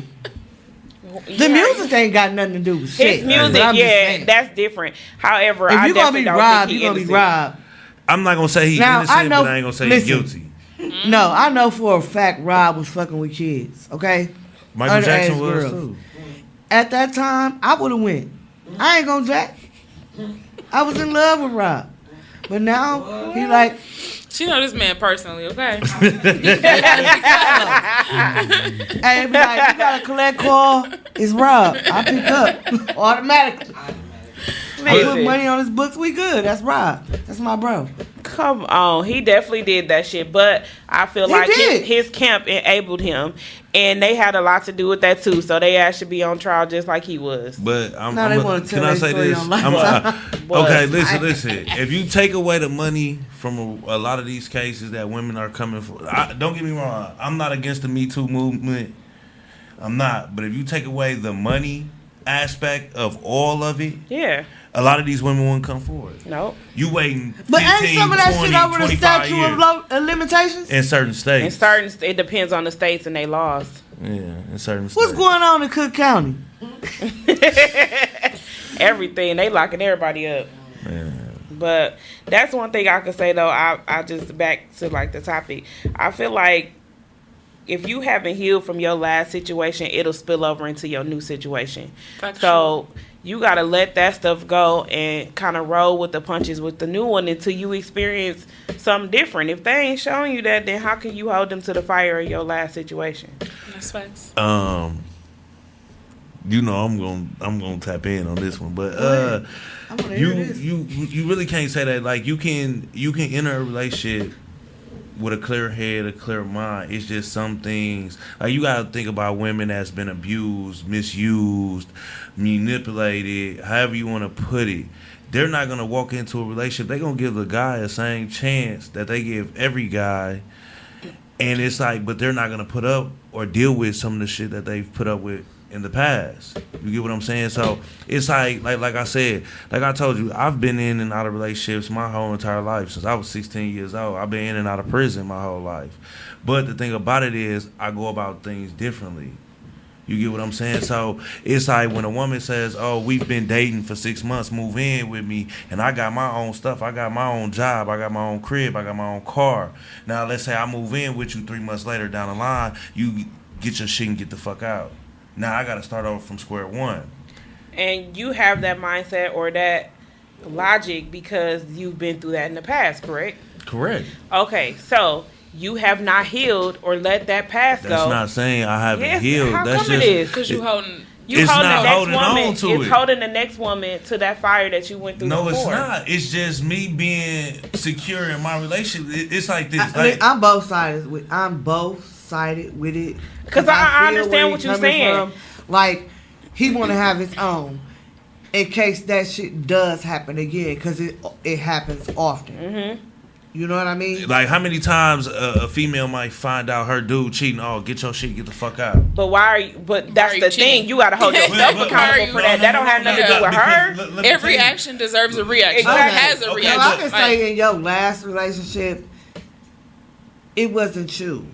The music ain't got nothing to do with shit. His music, But I'm just yeah, saying. that's different. However, If I you gonna definitely be don't Rob, think you he gonna be innocent. Rob. I'm not gonna say he's Now, innocent, I know- but I ain't gonna say listen. he's guilty. No, I know for a fact Rob was fucking with kids. Okay. Michael Underage Jackson was girls. too. At that time, I would have went. I ain't gonna jack. I was in love with Rob, but now he like, She know this man personally. Okay. hey, be like, you gotta collect call. It's Rob. I pick up automatically. I put Listen, money on his books. We good. That's Rob. That's my bro. come on, he definitely did that shit. But I feel He like did. his camp enabled him, and they had a lot to do with that too. So they asked to be on trial just like he was. But Now they wanna tell can I their say story this? on live. Okay, But listen. If you take away the money from a lot of these cases that women are coming for, don't get me wrong. I'm not against the Me Too movement. I'm not. But if you take away the money aspect of all of it, Yeah, a lot of these women won't come forward. no. You waiting 15, But ain't some of that 20, shit over the 25 statute years of limitations? in certain states. In certain, it depends on the states and their laws. Yeah, in certain What's states. going on in Cook County? Everything they locking everybody up. Yeah. But that's one thing I could say though. I just back to like the topic. I feel like if you haven't healed from your last situation, it'll spill over into your new situation. So you gotta let that stuff go and kind of roll with the punches with the new one until you experience something different. If they ain't showing you that, then how can you hold them to the fire of your last situation? That's facts. You know I'm gonna tap in on this one, but I wanna hear this. you really can't say that. Like you can enter a relationship with a clear head, a clear mind. It's just some things like you gotta think about women that's been abused, misused, manipulated, however you want to put it. They're not gonna walk into a relationship. They're gonna give the guy the same chance that they give every guy. And it's like, but they're not gonna put up or deal with some of the shit that they've put up with in the past. You get what I'm saying? So it's like I said, like I told you, I've been in and out of relationships my whole entire life since I was 16 years old. I've been in and out of prison my whole life. But the thing about it is, I go about things differently. You get what I'm saying? So it's like when a woman says, "Oh, we've been dating for 6 months, move in with me," and I got my own stuff, I got my own job, I got my own crib, I got my own car. Now let's say I move in with you 3 months later down the line, you get your shit and get the fuck out. Now I got to start over from square one. And you have that mindset or that logic because you've been through that in the past, correct? Correct. Okay, so you have not healed or let that past That's go. not saying I haven't Yes, healed. how That's come it just is? Because you holding. You It's holding not the next holding woman. on to it's it. holding the next woman to that fire that you went through no, before. it's not. It's just me being secure in my relationship. It's like this. I mean, Like, I'm both sided with it. 'Cause I feel understand where what he you're coming saying. from. Like he want to have his own. in case that shit does happen again, because it happens often. Mm-hmm. You know what I mean? Like, how many times a female might find out her dude cheating? Oh, get your shit, get the fuck out. But why are you? But that's are you the cheating? thing. You gotta hold yourself But- accountable for that. That don't have nothing to do with her. Let me Every tell you. action deserves a reaction. Exactly. It has a Okay, So I reaction. can Like, say in your last relationship, it wasn't you.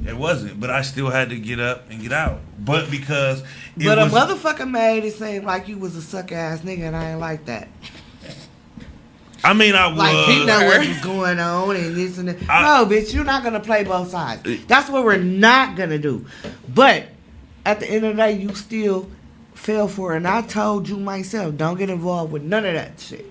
It wasn't, but I still had to get up and get out. But because it But was, a motherfucker made it seem like you was a suck ass nigga, and I ain't like that. I mean, I was. Like he know what was going on and this and that. No, bitch, you're not gonna play both sides. That's what we're not gonna do. But at the end of the day, you still fell for it. And I told you myself, don't get involved with none of that shit.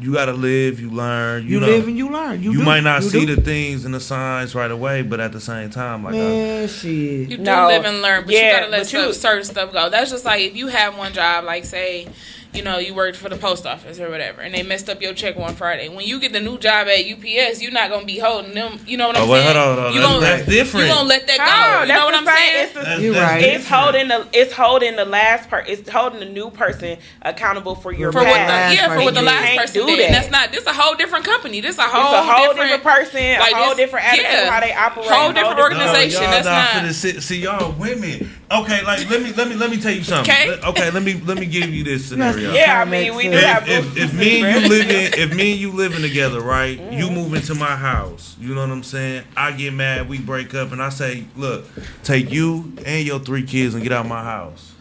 You gotta live, you learn. You know, live and you learn. You You do. might not You see do. the things and the signs right away, but at the same time, like, Man, shit. You do No. live and learn, but Yeah, you gotta let but you- certain stuff go. That's just like if you have one job, like say, you know, you worked for the post office or whatever, and they messed up your check one Friday. When you get the new job at UPS, you're not gonna be holding them. You know what I'm Oh, wait, saying? hold on. You That's different. You gonna let that go? Oh, you that's know what the I'm same. saying? It's the That's- You that's right. It's different. holding the last it's holding the new person accountable for your For For what past. the, yeah, for what the You last can't person do did. that. And that's not. This a whole different company. This a It's whole, a whole different person, like a whole this- different attitude, yeah. how they operate. Whole different organization. y'all That's not- finna see y'all women. Okay, like let me tell you something. Okay. Okay, let me give you this scenario. Yeah, I mean, we do have If me and you living together, right? You move into my house. You know what I'm saying? I get mad, we break up, and I say, look, take you and your 3 kids and get out of my house.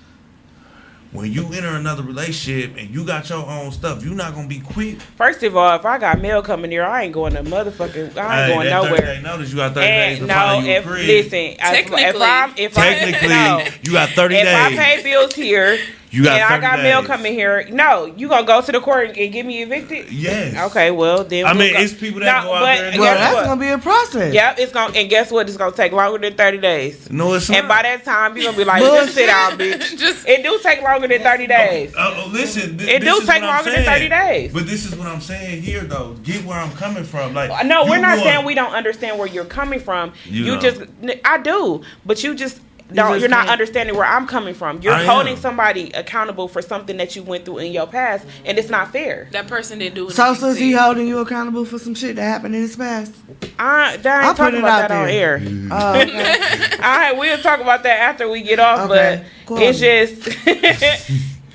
When you enter another relationship and you got your own stuff, you're not gonna be quick. First of all, if I got mail coming here, I ain't going to motherfucking. I ain't going that 30 nowhere. day notice, you got 30 days to And no, find you a if crib. listen, Technically. if I Technically, no, you got 30 if I days. pay bills here, You got and I 30 got mail days. coming here, no, you gonna go to the court and get me evicted? Yes. Okay, well then. I we'll mean, go. it's people that go out but there and Well, guess that's what? gonna be a process. Yep, it's gonna, and guess what? It's gonna take longer than 30 days. No, it's not. And by that time, you're gonna be like, just sit down, bitch. Just It do take longer than 30 days. Listen, It do take longer than 30 days. But this is what I'm saying here, though. Get where I'm coming from. Like, No, we're you not want- saying we don't understand where you're coming from. You You know. just, I do, but you just don't. just You're not can't. understanding where I'm coming from. You're I holding am. somebody accountable for something that you went through in your past, and it's not fair. that person didn't do So anything since to he you. holding you accountable for some shit that happened in his past, I ain't I'll put talking it about out that on there. air. oh, okay. All right, we'll talk about that after we get off. Okay, But cool. it's just,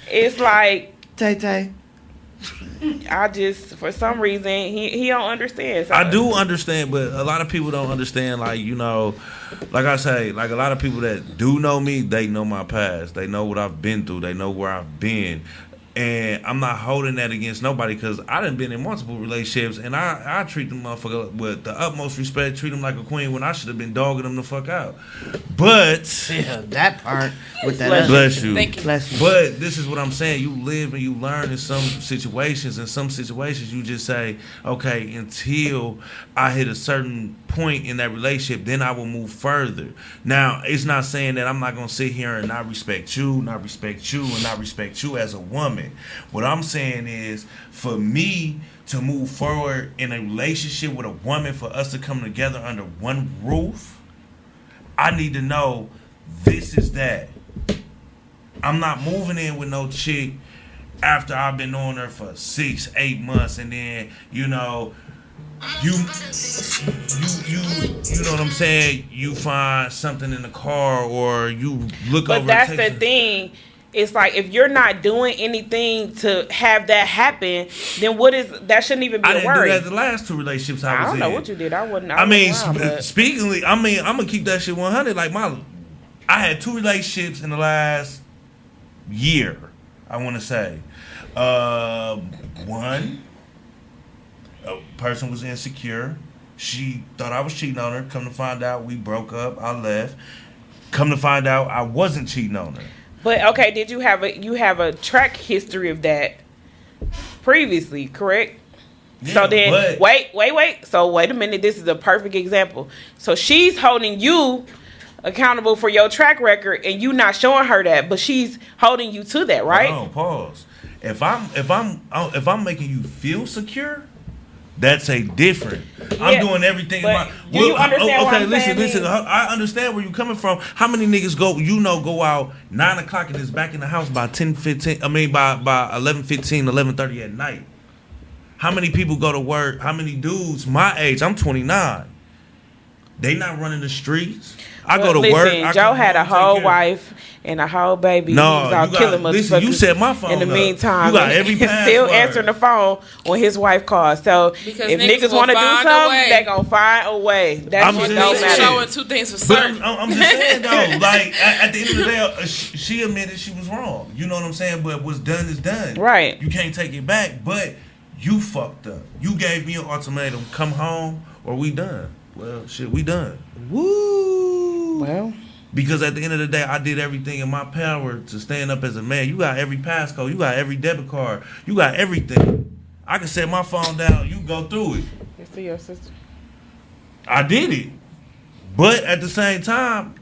it's like Tay Tay. I just, for some reason, he don't understand. So I do understand, but a lot of people don't understand. Like, you know, like I say, like a lot of people that do know me, they know my past. They know what I've been through. They know where I've been. And I'm not holding that against nobody because I done been in multiple relationships and I treat them motherfucker with the utmost respect, treat them like a queen when I should have been dogging them the fuck out. But, Yeah, that part with that. Bless bless you. Thank you. Bless you. But this is what I'm saying. You live and you learn in some situations. In some situations, you just say, okay, until I hit a certain point in that relationship, then I will move further. Now, it's not saying that I'm not going to sit here and not respect you, and not respect you as a woman. What I'm saying is, for me to move forward in a relationship with a woman, for us to come together under one roof, I need to know this is that. I'm not moving in with no chick after I've been knowing her for 6-8 months, and then you know, you know what I'm saying. You find something in the car, or you look over. But that's and the text her. thing. It's like if you're not doing anything to have that happen, then what is that? Shouldn't even be I a didn't worry. do that the last 2 relationships I was I don't in. know what you did. I wasn't. I mean, wasn't around, but- speakingly, I mean, I'm gonna keep that shit 100. Like I had 2 relationships in the last year. I want to say, one, a person was insecure. She thought I was cheating on her. Come to find out, we broke up. I left. Come to find out, I wasn't cheating on her. But okay, did you have a track history of that previously? Correct. So Yeah, then, but- wait. So wait a minute. This is a perfect example. So she's holding you accountable for your track record, and you not showing her that, but she's holding you to that, right? No, pause. If I'm making you feel secure, That's a different. Yeah, I'm doing everything. but do you understand what I'm saying, listen. then? I understand where you're coming from. How many niggas go out 9 o'clock and is back in the house by 10:15? I mean by 11:15, 11:30 at night. How many people go to work? How many dudes my age? I'm 29. They not running the streets. I go to work. I Joe come had a home, take whole care. wife and a whole baby. No, he was out you got- killing motherfuckers. listen, you set my phone in the up. meantime. You got every he's still password. answering the phone when his wife calls. So Because if niggas niggas will want to do find a something, way. they gonna find a way. That I'm shit just don't saying. matter. Showing two things for But certain. I'm just saying though, like at the end of the day, she admitted she was wrong. You know what I'm saying? But what's done is done. Right. You can't take it back. But you fucked up. You gave me an ultimatum: come home or we done. Well, shit, we done. Woo. Well, Because at the end of the day, I did everything in my power to stand up as a man. You got every passcode. You got every debit card. You got everything. I can set my phone down. You go through it. you see your sister. I did it. But at the same time,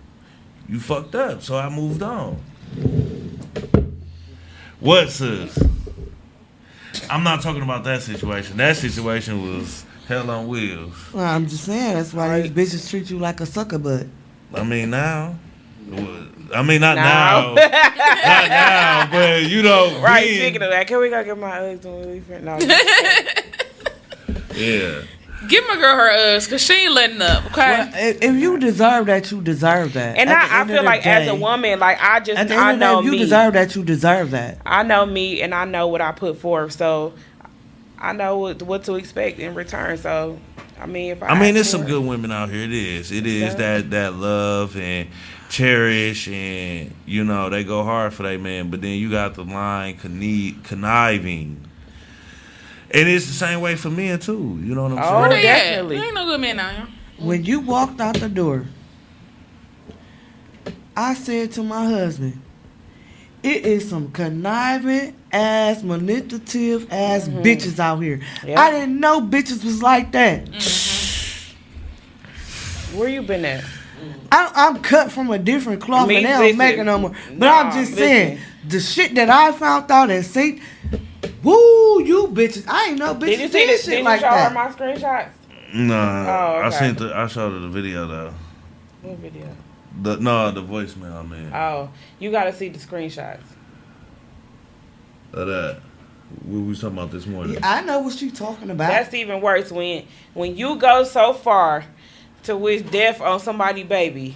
you fucked up. So I moved on. What, sis? I'm not talking about that situation. That situation was hell on wheels. Well, I'm just saying that's why these bitches treat you like a sucker butt. I mean, now. I mean, not Now. now. Not now, but you know. Right. then- Speaking of that, can we go get my Uggs when we leave here? No. Yeah. Give my girl her Uggs, because she ain't letting up, okay? Well, if you deserve that, you deserve that. And At the I end feel of the like as a day- woman, like I At the end I of the know day, if you me. deserve that, you deserve that. I know me, and I know what I put forth, so I know what to expect in return. So, I mean, if I I mean, ask there's some for it- good women out here. It is Yeah. that love and cherish, and you know they go hard for their man. But then you got the line conniving, and it's the same way for men too. You know what I'm Oh, Where saying? they definitely. at? There ain't no good men out here. When you walked out the door, I said to my husband, it is some conniving ass, manipulative ass bitches out here. Yeah. I didn't know bitches was like that. Where you been at? I'm cut from a different cloth Me, and they don't listen. make it no more. But Nah, I'm just listen. saying, the shit that I found out and see, woo, you bitches. I ain't know bitches Did you did see this? shit Did you like show her that. my screenshots? Nah, Oh, okay. I showed her the video though. What video? The voicemail, man. Oh, you got to see the screenshots. Of that. What we was talking about this morning. Yeah, I know what you talking about. That's even worse when you go so far to wish death on somebody's baby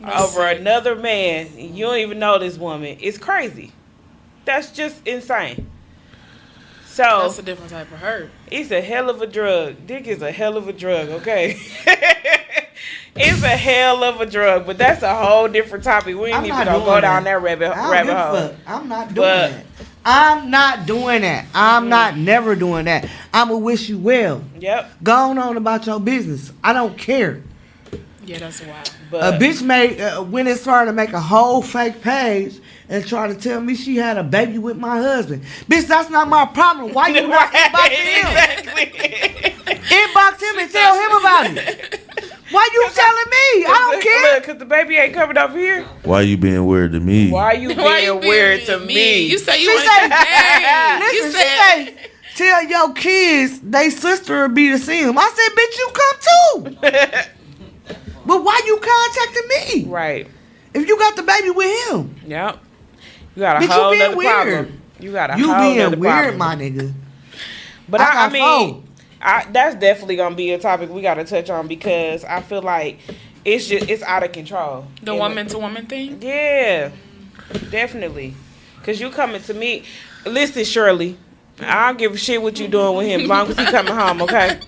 over another man. You don't even know this woman. It's crazy. That's just insane. So That's a different type of hurt. it's a hell of a drug. Dick is a hell of a drug, okay? It's a hell of a drug, but that's a whole different topic. We ain't I'm even not gonna doing go down that. that rabbit I don't give a hole. fuck. I'm not doing But- that. I'm not doing that. I'm not never doing that. I'ma wish you well. Yep. Go on about your business. I don't care. Yeah, that's wild. But A bitch made went as far to make a whole fake page and try to tell me she had a baby with my husband. Bitch, that's not my problem. Why you not inboxing him? exactly. Inbox him and tell him about it. Why you telling me? I don't care. Look, cause the baby ain't coming over here. Why you being weird to me? Why you being weird to me? You say you She want say, to married. You listen, said, she say, tell your kids they sister will be to see him. I said, bitch, you come too. But why you contacting me? Right. If you got the baby with him. Yep. You got a Bitch, you whole being other weird. problem. You got a You whole being other weird, problem. my nigga. But I I got mean, four. that's definitely gonna be a topic we got to touch on because I feel like it's out of control. the And- woman to woman thing? Yeah, definitely. Cause you coming to me. Listen, Shirley, I don't give a shit what you doing with him, as long as he coming home. Okay,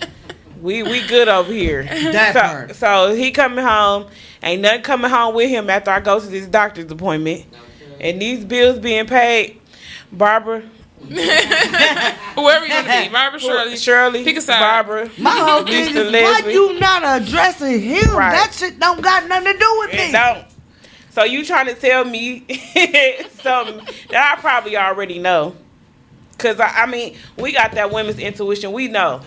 we good over here. That part. So he coming home. Ain't nothing coming home with him after I go to this doctor's appointment, and these bills being paid. Barbara, Whoever you gonna be, Barbara, Shirley. Pick a side. Barbara. My whole thing Mr. is, why Leslie. you not addressing him? Right. That shit don't got nothing to do with It me. don't. So you trying to tell me something that I probably already know? Cause I mean, we got that women's intuition. We know.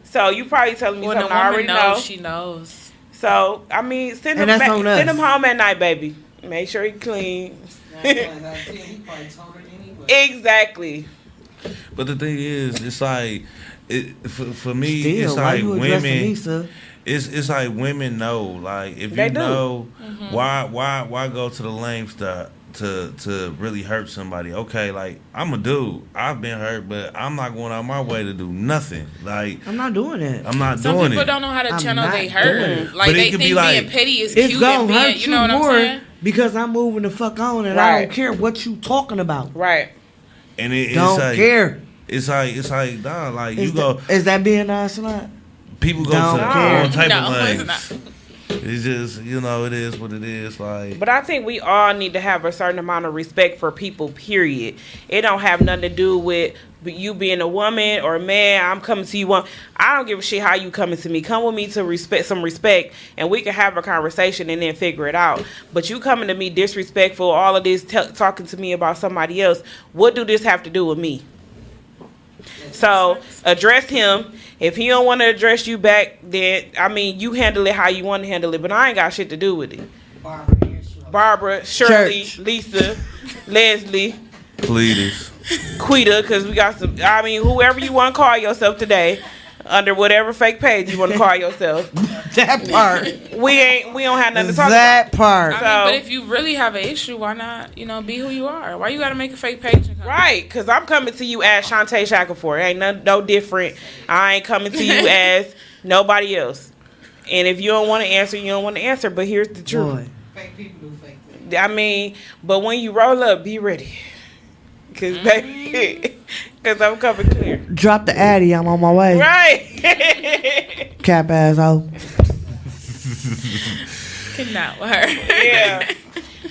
So you probably telling me When a something I already woman know. knows, she knows. So I mean, send him And that's on us. send him home at night, baby. Make sure he clean. He probably told her anyway. Exactly. But the thing is, it's like for me, Still, it's why like you addressing women. me, sir? It's like women know, like if They you do. know, why go to the lengths to really hurt somebody? Okay, like I'm a dude, I've been hurt, but I'm not going out my way to do nothing. Like I'm not doing that. I'm not Some doing people it. don't know how to I'm channel not they doing hurt. it. Like But it they could think be like- being petty is It's cute gonna and hurt being, you know what I'm more saying? because I'm moving the fuck on and I Right. don't care what you talking about. Right. And it's Don't like, care. It's like, nah, like Is you go. Is that being nonchalant? People go Don't to care. all type No, of it's lengths. not. It's just it is what it is. Like But I think we all need to have a certain amount of respect for people, period. It don't have nothing to do with you being a woman or a man. I'm coming to you. I don't give a shit how you coming to me. Come with me to some respect, and we can have a conversation and then figure it out. But you coming to me disrespectful, all of this, talking to me about somebody else. What do this have to do with me? So address him. If he don't want to address you back, then I mean you handle it how you want to handle it. But I ain't got shit to do with it. Barbara, Shirley, Church. Lisa, Leslie, Cletus. Quita, because we got some. I mean, whoever you want to call yourself today, under whatever fake page you want to call yourself, That part. we don't have nothing to talk That about. part. I So- mean, but if you really have an issue, why not, be who you are? Why you gotta make a fake page? And come? Right, because I'm coming to you as Shantae Shackelford. It ain't no different. I ain't coming to you as nobody else. And if you don't want to answer, you don't want to answer. But here's the truth. Boy. Fake people do fake things. I mean, but when you roll up, be ready. Because baby, because I'm coming clear. Drop the Addy. I'm on my way. Right. Cap ass out. Cannot with her. Yeah.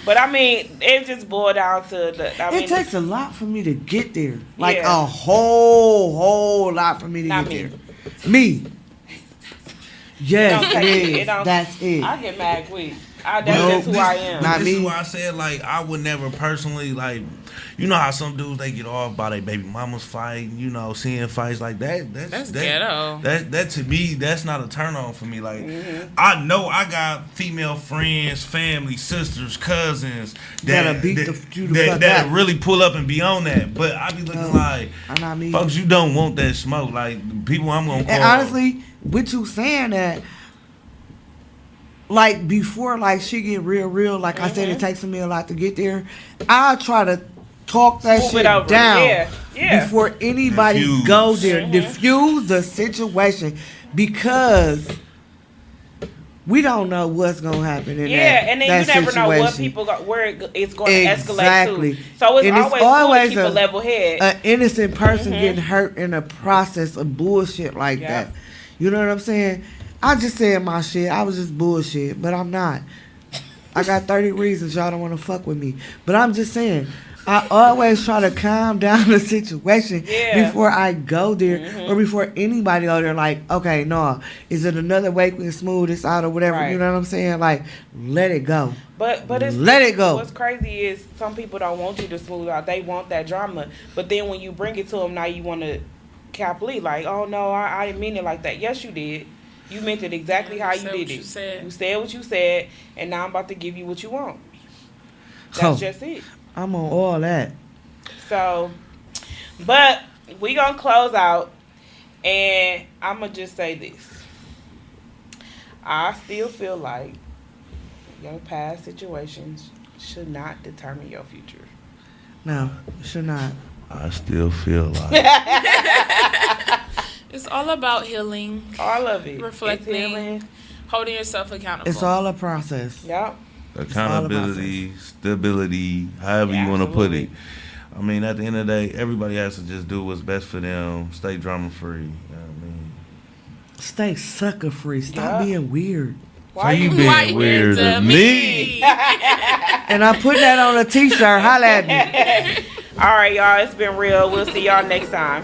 But I mean, it just boiled down to It takes a lot for me to get there. Like Yeah. a whole lot for me to Not get me. there. Me. Yes, It don't it take- it is. don't- That's it. I get mad quick. That's Nope. just who I am. Not This me. is why I said like I would never personally like. You know how some dudes they get off by their baby mamas fighting. Seeing fights like that. That's ghetto. That to me, that's not a turn on for me. Like Mm-hmm. I know I got female friends, family, sisters, cousins That'll beat you the fuck that up. really pull up and be on that. But I be looking like, I'm not me. folks, you don't want that smoke. Like people, I'm gonna call. And honestly, with you saying that, like before, like shit get real, like I said, it takes me a lot to get there. I try to talk that Move shit it over. down Yeah. before anybody Diffuse. go there. Diffuse the situation because we don't know what's gonna happen in Yeah, that. and then that you never know what situation. people where it's going to escalate Exactly. to. So it's And it's always cool always to keep a level head. An innocent person getting hurt in a process of bullshit like Yeah. that. You know what I'm saying? I just said my shit. I was just bullshit, but I'm not. I got 30 reasons y'all don't want to fuck with me. But I'm just saying, I always try to calm down the situation Yeah. before I go there or before anybody go there. Like, okay, no, is it another way we can smooth this out or whatever? Right. You know what I'm saying? Like, let it go. But it's Let it go. What's crazy is some people don't want you to smooth out. They want that drama. But then when you bring it to them, now you want to caply like, oh no, I didn't mean it like that. Yes, you did. You meant it exactly how you Said did what it. you said. You said what you said, and now I'm about to give you what you want. That's Oh. just it. I'm on all that. So, but we gonna close out, and I'm gonna just say this. I still feel like your past situations should not determine your future. No, should not. I still feel like It's all about healing, All of it. Reflecting. It's healing. holding yourself accountable. It's all a process. Yep. accountability, stability, however Yeah, you want to put absolutely. it. I mean, at the end of the day, everybody has to just do what's best for them. Stay drama free. You know what I mean? Stay sucker free. Stop Yeah. being weird. Why you you being White weird to me? And I put that on a t-shirt. Holla at me. All right, y'all. It's been real. We'll see y'all next time.